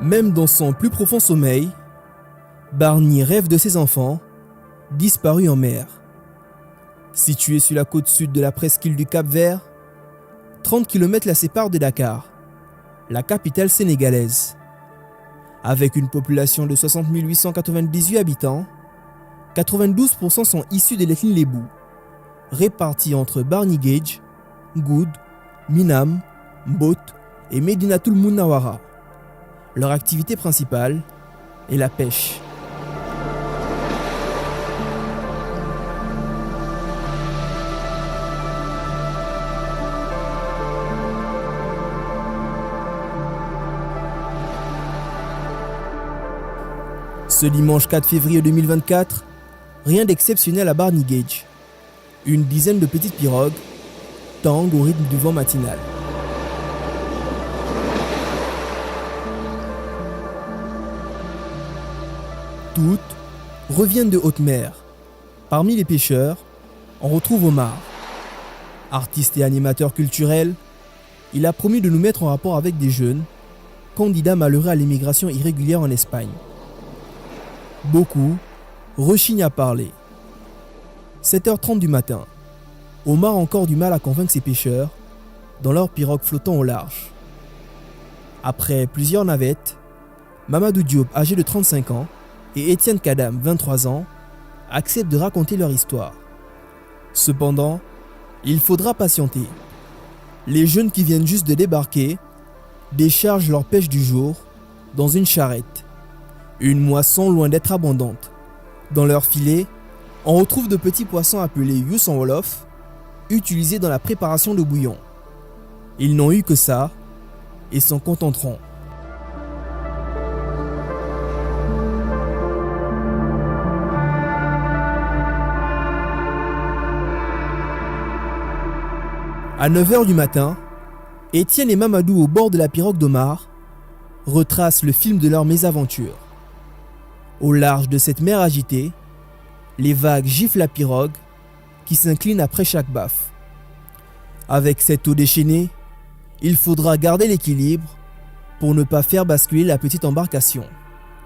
Même dans son plus profond sommeil, Barney rêve de ses enfants, disparus en mer. Situé sur la côte sud de la presqu'île du Cap-Vert, 30 km la séparent de Dakar, la capitale sénégalaise. Avec une population de 60 898 habitants, 92% sont issus de l'ethnie Lébou, répartis entre Barney Gage, Goud, Minam, Mbot et Medinatoul Mounawara. Leur activité principale est la pêche. Ce dimanche 4 février 2024, rien d'exceptionnel à Barney Gage. Une dizaine de petites pirogues tanguent au rythme du vent matinal. Toutes reviennent de haute mer. Parmi les pêcheurs, on retrouve Omar. Artiste et animateur culturel, il a promis de nous mettre en rapport avec des jeunes, candidats malheureux à l'immigration irrégulière en Espagne. Beaucoup rechignent à parler. 7h30 du matin, Omar a encore du mal à convaincre ses pêcheurs dans leur pirogue flottant au large. Après plusieurs navettes, Mamadou Diop, âgé de 35 ans, et Étienne Kadam, 23 ans, acceptent de raconter leur histoire. Cependant, il faudra patienter. Les jeunes qui viennent juste de débarquer déchargent leur pêche du jour dans une charrette. Une moisson loin d'être abondante. Dans leur filet, on retrouve de petits poissons appelés yous en wolof, utilisés dans la préparation de bouillon. Ils n'ont eu que ça et s'en contenteront. À 9h du matin, Étienne et Mamadou au bord de la pirogue d'Omar retracent le film de leur mésaventure. Au large de cette mer agitée, les vagues giflent la pirogue qui s'incline après chaque baffe. Avec cette eau déchaînée, il faudra garder l'équilibre pour ne pas faire basculer la petite embarcation.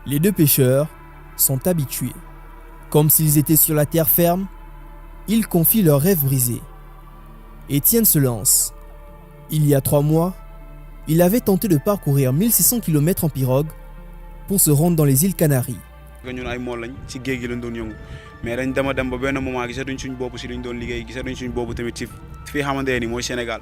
Les deux pêcheurs sont habitués. Comme s'ils étaient sur la terre ferme, ils confient leurs rêves brisés. Étienne se lance. Il y a 3 mois, il avait tenté de parcourir 1600 km en pirogue pour se rendre dans les îles Canaries. ñun ay mool lañ ci géej gi lañ doon yëngu mais dañ dem ba benn moment gisatuñ suñ bopp si luñ doon liggéey gisatuñ suñ bopp tamit ci fii xamante ni mooy Sénégal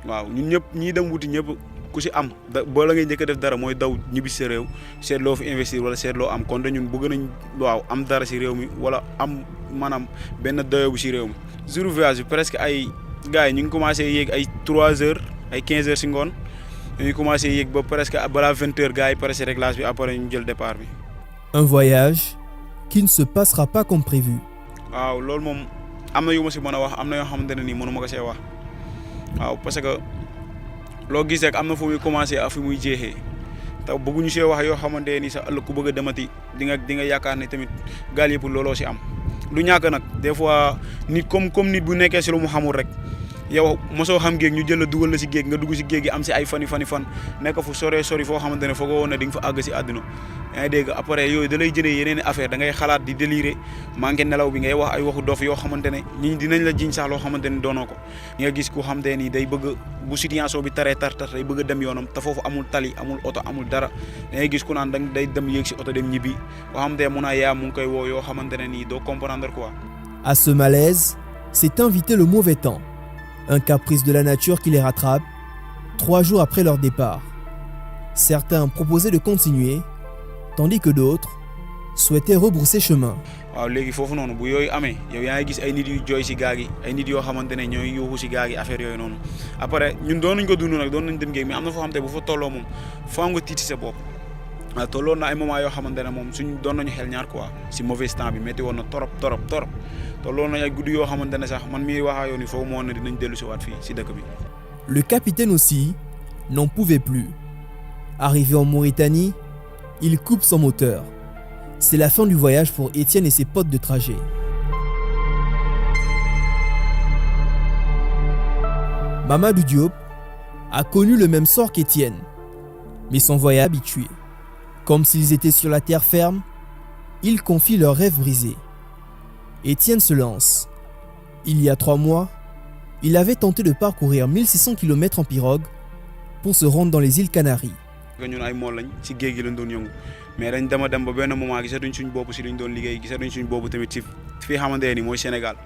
waaw ñun ñëpp ñii dem wuti ñëpp ku si am ba la ngay njëkk a def dara mooy daw ñibbi sa réew seet loo fi investir wala seet loo am kon de ñun bëgg nañ waaw am dara si réew mi wala am maanaam benn doyo bu si réew mi. jour voyage bi presque ay gars yi ñu ngi commencé yéeg ay 3 heures ay 15 heures si ngoon ñu ngi commencé yéeg ba presque balaa 20 heures gars yi pare si réglage bi après ñu jël départ bi. Un voyage qui ne se passera pas comme prévu. waaw loolu moom am na yu ma si mën a wax am na yoo xamante ne nii mënu ma ko see wax waaw parce que loo gis rek am na fu muy commencé ak fu muy jeexee te bëgguñu see wax yoo xamante ne nii sax ëllëg ku bëgg a demati di nga yaakaar ne tamit gaal yëpp looloo si am. du ñàkk nag des fois nit comme nit bu nekkee si lu mu xamul rek yow mosoo xam géej ñu jël la dugal la si géej nga dugg si géej gi am si ay fan nekk fu sori foo xamante ne foogoo woon ne di nga fa àgg si àdduna. yaa ngi dégg après yooyu da lay jëlee yeneen affaire da ngay xalaat di délirer manqué nelaw bi ngay wax ay waxu dof yoo xamante ne ñi dinañ la jiñ sax loo xamante ne doonoo ko nga gis ku xamante ne day bëgg bu situation bi taree tar day bëgg a dem yoonam te foofu amul tali amul oto amul dara da ngay gis ku naan day dem yéeg si oto dem ñibbi boo xamante ne mun a yaa mu ngi koy woo yoo xamante ne nii doo comprendre quoi. À ce malaise, s'est invité le mauvais temps, un caprice de la nature qui les rattrape 3 jours après leur départ. Certains proposaient de continuer, tandis que d'autres souhaitaient rebrousser chemin. waaw léegi foofu noonu bu yooyu amee yow yaa ngi gis ay nit yu jooy si gaal gi ay nit yoo xamante ne ñooy yuuxu si gaal gi affaire yooyu noonu après ñun doon nañ ko dund nag doon nañ dem géej mais am na foo xamante bu fa tolloo moom foo nga tiiti sa bopp waaw tolloon na ay moment yoo xamante ne moom suñ doon nañu xel ñaar quoi si mauvais temps bi métti woon na torop tolloon nañ ay guddi yoo xamante ne sax man mii waxaa yoon yi foofu moo ne dinañ dellu si waat fii si dëkk bi. Le capitaine aussi n'en pouvait plus. Arrivé en Mauritanie, il coupe son moteur. C'est la fin du voyage pour Étienne et ses potes de trajet. Mamadou Diop a connu le même sort qu'Étienne, mais son voyage habitué. Comme s'ils étaient sur la terre ferme, ils confient leurs rêves brisés. Étienne se lance. Il y a 3 mois, il avait tenté de parcourir 1600 km en pirogue pour se rendre dans les îles Canaries. ñun ay mool lañ ci géej gi lañ doon yëngu mais dañ dem ba benn moment gisatuñ suñ bopp si luñ doon liggéey gisatuñ suñ bopp tamit ci fii xamante ni mooy Sénégal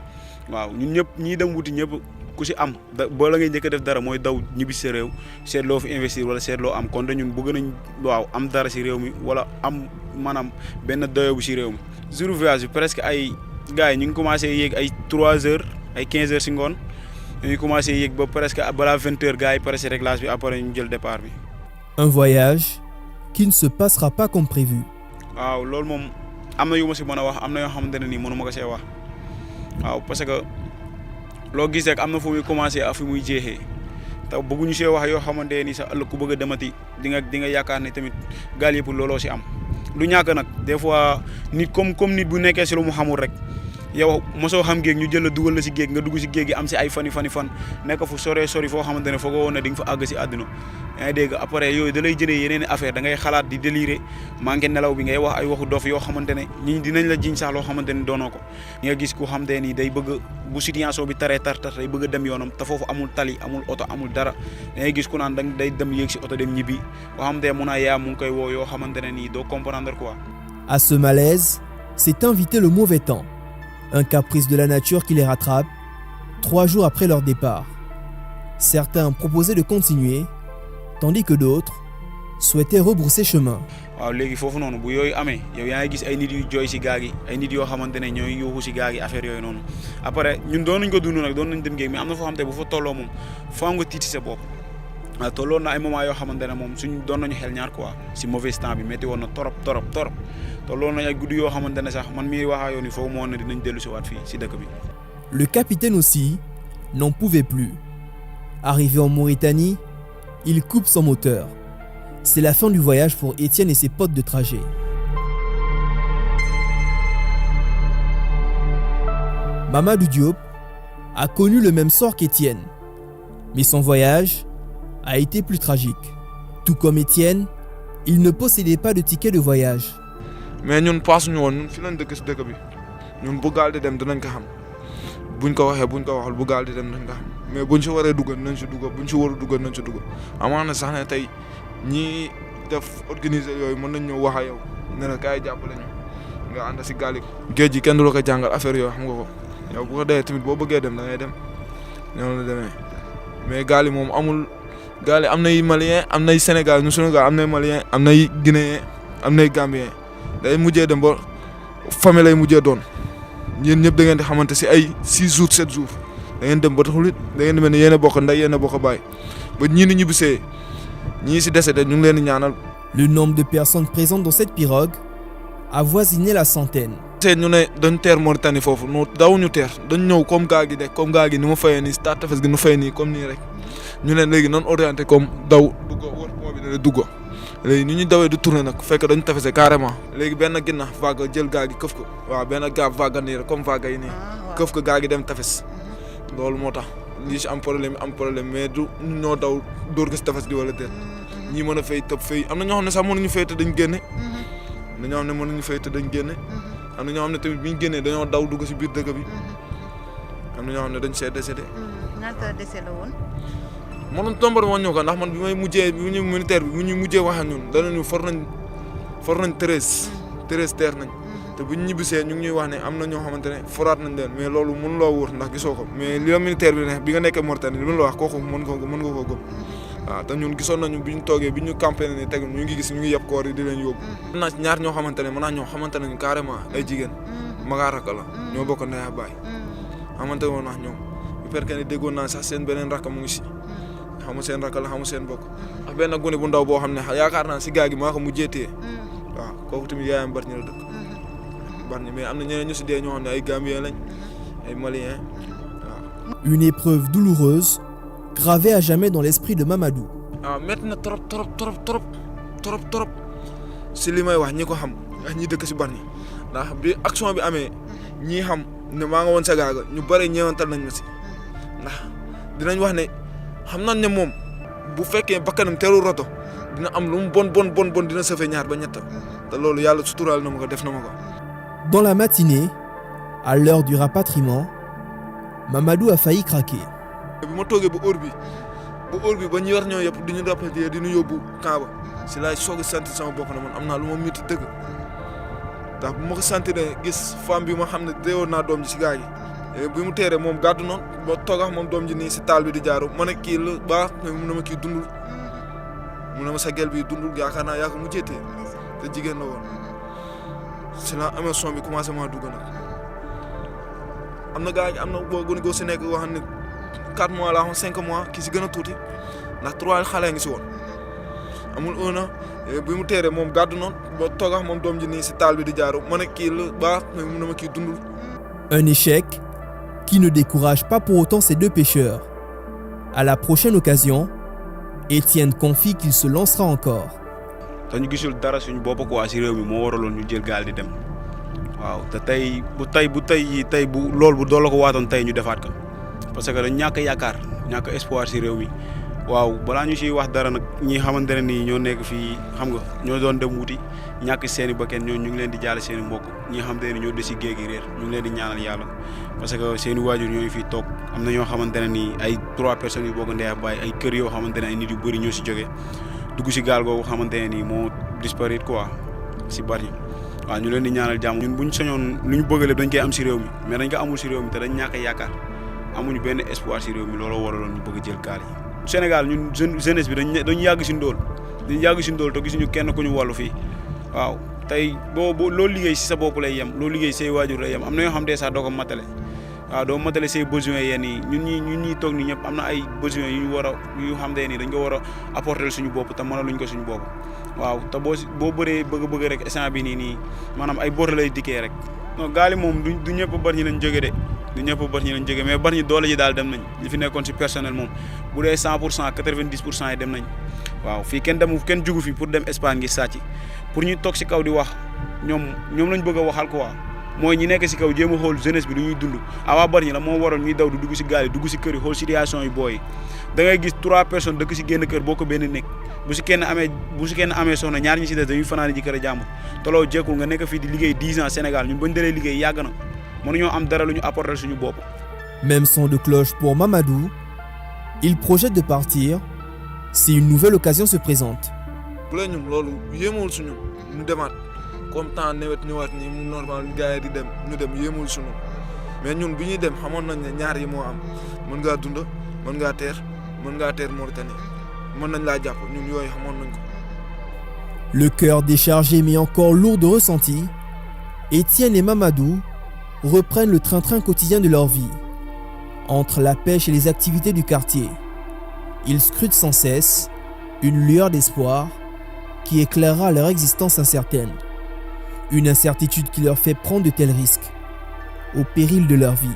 waaw ñun ñëpp ñii dem wuti ñëpp ku si am boo la ngay njëkk a def dara mooy daw ñibbi sa réew seet loo fi investir wala seet loo am kon de ñun bëgg nañ waaw am dara si réew mi wala am maanaam benn doyo bu si réew mi. jour voyage bi presque ay gars yi ñu ngi commencé yéeg ay 3 heures ay 15 heures si ngoon ñu ngi commencé yéeg ba presque balaa 20 heures gars yi pare si réglage bi après ñu jël départ bi. Un voyage qui ne se passera pas comme prévu. waaw loolu moom am na yu ma si mën a wax am na yoo xamante ne nii mënu ma ko see wax waaw parce que loo gis rek am na fu muy commencé ak fu muy jeexee te bëgguñu see wax yoo xamante ne nii sax ëllëg ku bëgg a demati di nga yaakaar ne tamit gaal yëpp looloo si am. du ñàkk nag des fois nit comme nit bu nekkee si lu mu xamul rek yow mosoo xam géej ñu jël la dugal la si géej nga dugg si géej gi am si ay fan nekk fu sori foo xamante ne foogoo woon ne di nga fa àgg si àdduna. yaa ngi dégg après yooyu da lay jëlee yeneen affaire da ngay xalaat di délirer manqué nelaw bi ngay wax ay waxu dof yoo xamante ne ñi dinañ la jiñ sax loo xamante ne doonoo ko nga gis ku xamante ni day bëgg bu situation bi taree tar day bëgg a dem yoonam te foofu amul tali amul oto amul dara da ngay gis ku naan day dem yéeg si oto dem ñibbi boo xamante ne mun a yaa mu ngi koy woo yoo xamante ne nii doo comprendre quoi. À ce malaise, s'est invité le mauvais temps, un caprice de la nature qui les rattrape 3 jours après leur départ. Certains proposaient de continuer, tandis que d'autres souhaitaient rebrousser chemin. waaw léegi foofu noonu bu yooyu amee yow yaa ngi gis ay nit yu jooy si gaal gi ay nit yoo xamante ne ñooy yuuxu si gaal gi affaire yooyu noonu après ñun doon nañ ko dund nag doon nañ dem géej mais am na foo xamante bu fa tolloo moom foo nga tiiti sa bopp waaw tolloon na ay moment yoo xamante ne moom suñ doon nañu xel ñaar quoi si mauvais temps bi métti woon na torop tolloon nañ ay guddi yoo xamante ne sax man mii waxaa yoon yi foofu moo ne dinañ dellu si waat fii si dëkk bi. Le capitaine aussi n'en pouvait plus. Arrivé en Mauritanie, il coupe son moteur. C'est la fin du voyage pour Étienne et ses potes de trajet. Mamadou Diop a connu le même sort qu'Étienne, mais son voyage a été plus tragique. Tout comme Étienne, il ne possédait pas de ticket de voyage. mais ñun paasuñu woon ñun fi lañ dëkk si dëkk bi ñun bu gaal di dem dinañ ko xam buñ ko waxee buñ ko waxul bu gaal di dem dinañ ko xam mais buñ si waree duggal nañ si duggal buñ si warul duggal nañ si duggal amaana sax ne tey ñii def organiser yooyu mën nañ ñëw wax ak yow ne la kaay jàppale ñu nga ànd si gaal yi. géej gi kenn du la ko jàngal affaire yooyu xam nga ko yow bu ko dee tamit boo bëggee dem da ngay dem noonu la demee mais gaal yi moom amul gaal yi am nay Malien am nay Sénégal ñu Sénégal am nay Malien am nay Guinéen am nay Gambien day mujjee dem ba famille lay mujjee doon yéen ñëpp da ngeen di xamante si ay 6 jours 7 jours da ngeen dem ba taxul it da ngeen di mel ne yéen a bokk ndey yéen a bokk baay ba ñii ni ñibbisee ñii si décédé ñu ngi leen di ñaanal. Le nombre de personnes présentes dans cette pirogue avoisinait la centaine. ñu ne dañ teer Mauritanie foofu no daw ñu teer dañ ñëw comme gaal gi de comme gaal gi ni ma fayee nii stade tefes gi nu fayee nii comme nii rek ñu ne léegi nan orienté comme daw dugg wër pont bi ne dugg léegi ni ñu dawee du tourné nag fekk dañu tefese carrément léegi benn ginna vague jël gaal gi këf ko waaw benn gaal vague nii rek comme vague yi nii këf ko gaal gi dem tefes loolu moo tax lii si am problème mais du ñoo daw dóor ko si tefes gi wala déet ñii mën a fay tëb fay am na ñoo xam ne sax mënuñu fay te dañ génne am na ñoo xam ne mënuñu fay te dañ génne am na ñoo xam ne tamit bi ñu génnee dañoo daw dugg si biir dëkk bi am na ñoo xam ne dañ see décédé. ñaata décès la woon. mënoon tombar woon ñëw ko ndax man bi may mujjee bi ñu militaire bi bu ñu mujjee wax ak ñun danañu for nañ 13 teer nañ te bu ñu ñibbisee ñu ngi ñuy wax ne am na ñoo xamante ne foraat nañ leen mais loolu mën loo wóor ndax gisoo ko mais li la militaire bi ne bi nga nekkee Mauritanie li ma la wax kooku mën nga koo gëm waaw te ñun gisoon nañu bi ñu toogee bi ñu campé ne teg ñu ngi gis ñu ngi yeb koor yi di leen yóbbu. am naa ñaar ñoo xamante ne mën naa ñoo xamante nañu carrément ay jigéen magaa rakk la ñoo bokk ndey ak baay xamante woon naa ñoom bu fekkee ne déggoon naa sax seen beneen rakk mu ngi si xamu seen rakk la xamu seen bokk ak benn gune bu ndaw boo xam ne yaakaar naa si gaa gi maa ko mujjee téye waaw kooku tamit yaayam Bargny la dëkk Bargny mais am na ñeneen ñu si dee ñoo xam ne ay Gambien lañ ay Malien waaw. Une épreuve douloureuse gravée à jamais dans l'esprit de Mamadou. waaw métti na trop si li may wax ñi ko xam ak ñi dëkk si Bargny ndax bi action bi amee ñii xam ne maa nga woon sa gaaga ñu bëri ñëwantal nañ ma si ndax dinañ wax ne xam nañ ne moom bu fekkee bakkanam teru roto dina am lu mu bon dina safee ñaar ba ñett te loolu yàlla suturaal na ma ko def na ma ko. Dans la matinée, à l'heure du rapatriement, Mamadou a failli craquer. bi ma toogee ba heure bi ba ñu war ñoo yëpp di ñu rapatrier di ñu yóbbu camp ba si laay soog a sentir sama bopp na man am naa lu ma métti dëgg ndax bu ma ko sentir gis femme bi ma xam ne teewoon naa doom ji si gaa gi bi mu teeree moom gàddu noonu ba toog ak moom doom ji nii si taal bi di jaaru ma ne kii la baax mu ne ma kii dundul mu ne ma sa gel bi dundul yaakaar naa yaa ko mujjee te jigéen la woon si la émotion bi commencé maa dugg nag am na gaa am na boo gën a si nekk wax ne 4 mois laa xam 5 mois kii si gën a tuuti ndax 3 xale ngi si woon amul 1 an bi mu teeree moom gàddu noonu ba toog ak moom doom ji nii si taal bi di jaaru ma ne kii la baax mu ne ma kii dundul. Un échec qui ne décourage pas pour autant ces deux pêcheurs. À la prochaine occasion, Étienne confie qu'il se lancera encore. dañu gisul dara suñu bopp quoi si réew mi moo waraloon ñu jël gaal di dem waaw te tey bu loolu bu doole ko waatoon tey ñu defaat ko parce que dañ ñàkk yaakaar ñàkk espoir si réew mi waaw balaa ñu siy wax dara nag ñi xamante ne nii ñoo nekk fii xam nga ñoo doon dem wuti ñàkk seeni bakkan ñoo ñu ngi leen di jaale seeni mbokk ñi nga xamante ne ñoo des si géej gi réer ñu ngi leen di ñaanal yàlla parce que seeni waajur ñoo ngi fii toog am na ñoo xamante ne nii ay 3 personnes yu bokk ndey ak baay ay kër yoo xamante ne ay nit yu bëri ñoo si jógee dugg si gaal googu xamante ne nii moo disparaître quoi si bari waaw ñu leen di ñaanal jàmm ñun buñ sañoon lu ñu bëgg lépp dañ koy am si réew mi mais dañ ko amul si réew mi te dañ ñàkk yaakaar amuñu benn espoir si réew mi looloo waraloon ñu bëgg jël gaal yi. Sénégal ñun jeunesse bi dañu yàgg si ndóol te gisuñu kenn ku ñu wàllu fii waaw tey boo loo liggéey si sa bopp lay yem loo liggéey say waajur lay yem am na yoo xam ne sax doo ko matale waaw doo matale say besoins yenn yi ñun ñi toog ni ñëpp am na ay besoins yu ñu war a yu xam ne ni dañ ko war a apporter suñu bopp te mënaluñ ko suñu bopp waaw te boo bëree bëgg rek instant bi nii maanaam ay bor lay dikkee rek non gaal yi moom du ñëpp bari ñi lañ jóge de du ñëpp bari ñi lañ jóge mais bari ñi doole ji daal dem nañ li fi nekkoon si personnel moom bu dee 100% 90% yi dem nañ waaw fii kenn jugu fi pour dem Espagne ngi sàcc pour ñu toog si kaw di wax ñoom lañ bëgg a waxal quoi mooy ñi nekk si kaw jéem a xool jeunesse bi du ñuy dund waa bari ñi la moo waral ñuy daw di dugg si gaal yi dugg si kër yi xool situation yi booy da ngay gis 3 personnes dëkk si génn kër boo ko benn nekk bu si kenn amee soxna ñaar ñi si des dañuy fanaan ji kër a jàmbur te loolu jekkul nga nekk fii di liggéey 10 ans Sénégal ñun bañ dalee liggéey yàgg na mënuñoo am dara lu ñu apporter suñu bopp. Même son de cloche pour Mamadou, il projette de partir si une nouvelle occasion se présente. bu la ñun loolu yéemul suñu ñu demaat comme temps nawet ñëwaat nii mu normal gars yi di dem ñu dem yéemul suñu mais ñun bi ñuy dem xamoon nañ ne ñaar yi moo am mën ngaa dund mën ngaa teer Mauritanie mën nañ laa jàpp ñun yooyu xamoon nañ ko. Le cœur déchargé mais encore lourd de ressentis, Étienne et Mamadou reprennent le train-train quotidien de leur vie. Entre la pêche et les activités du quartier, ils scrutent sans cesse une lueur d'espoir qui éclairera leur existence incertaine. Une incertitude qui leur fait prendre de tels risques, au péril de leur vie.